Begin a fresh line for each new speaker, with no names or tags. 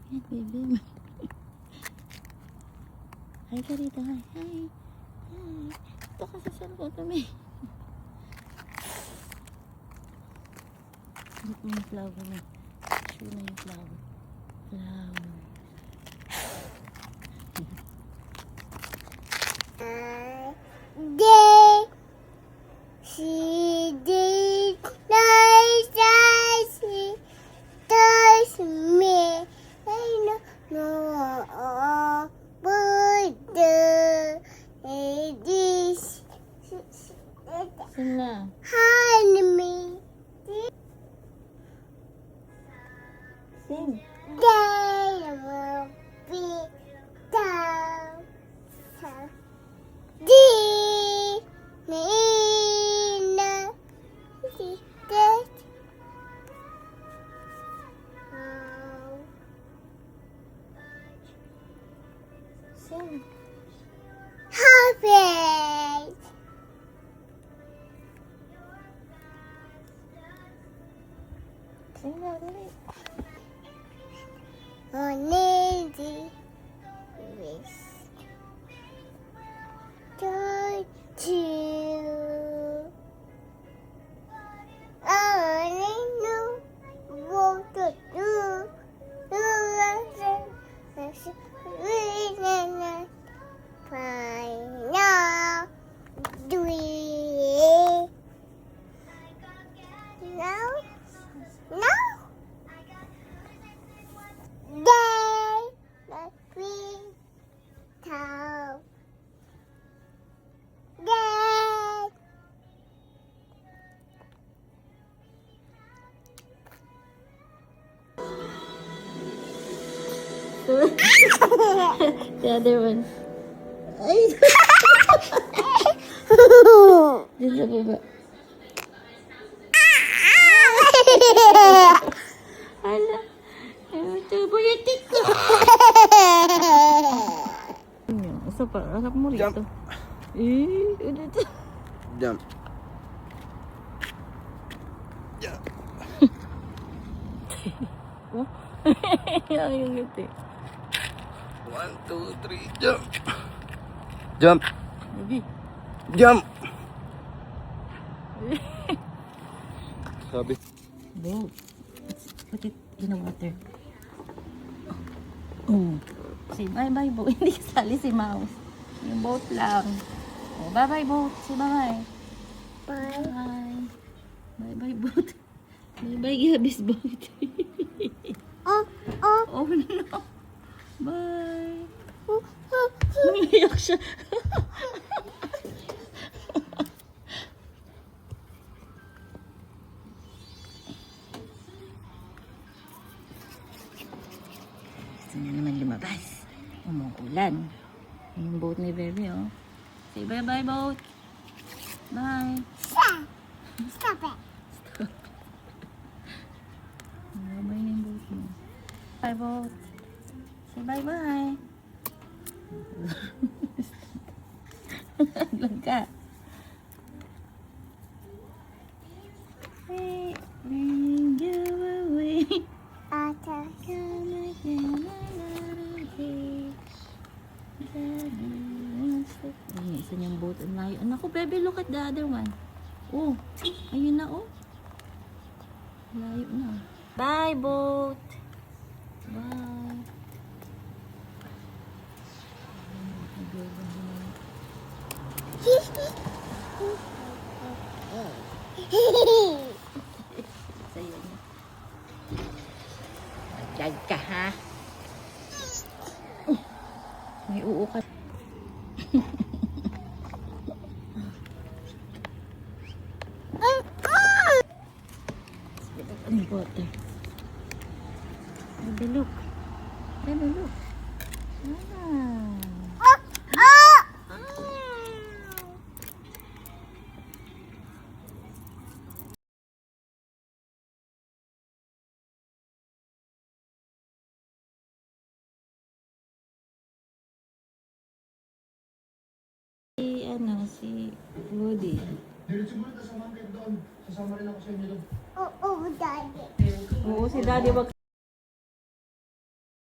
Yan, baby. Hi ka rito. Hi. Hi. Hi. Ito ka sa cellphone kami. Ito yung flower na. Show na yung flower. Flower.
She did nice as she does me. I know but this
Sing na.
honey me.
Sing.
They will be down. Di Nina that
Sing.
happy.
Sing na, dali.
Only the wish you. I know what to do. Do it now? No? Day, let me tell. Day.
The other one. Ay! Dito sa baba. Hala. Ito, bulitik ko. Isa pa, harap mo rito.
Jump.
Dito.
Jump. Jump.
Yung ngiti.
1, 2, 3, jump. Jump.
Baby.
Jump. Sabi.
Boat. Put it in the water. Oh. Say bye-bye, boat. Hindi kasali si Mouse. Yung boat lang. Oh, bye-bye, boat. Say bye-bye.
Bye.
Bye. Bye-bye, boat. Bye-bye, Gabby's boat.
Oh.
Oh, no. Bye. Umiyak siya. Gusto niya naman lumabas. Umuulan. Yung boat ni baby, oh. Say bye-bye, boat. Bye.
Stop it.
Bye-bye na yung boat mo. Bye, boat. Say bye-bye. Lang ka. Hey, bring you away.
Ata.
Come again another day. Ay, isa niyang boat. Ang layo. Naku, baby, look at the other one. Oh, ayun na, oh. Layo na. Bye, boat. Bye. Sa'yo na. Diyan ka, ha? May uo ka. Ang water. Baby, look. Baby, look. Si Woody.
Oh, daddy.
Oo, si Daddy wag